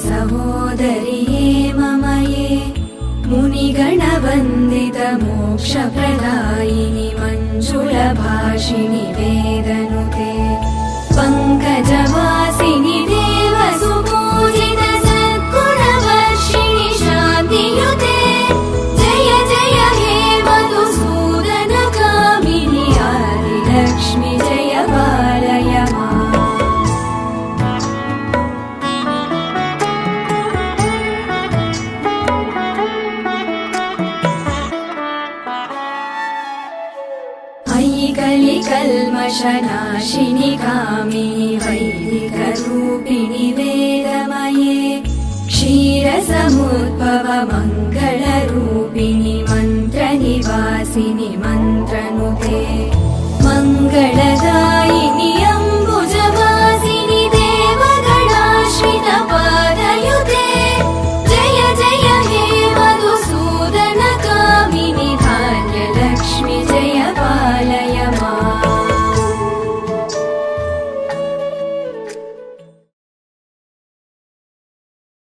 सहोदरिये मम ये मुनिगणवन्दित मोक्षप्रदायिनि मञ्जुलभाषिणि वेदनुते पङ्कजवासिनि देवसुपूजित सद्गुणवर्षिणि शान्तियुते जय जय हे मधुसूदनकामिनि आदिलक्ष्मि जय पालय माम्। कलिकल्मषनाशिनि कामिनि वैदिकरूपिणि वेदमये क्षीरसमुद्भव मङ्गलरूपिणि मन्त्रनिवासिनि मन्त्रनुते मङ्गलदायिनि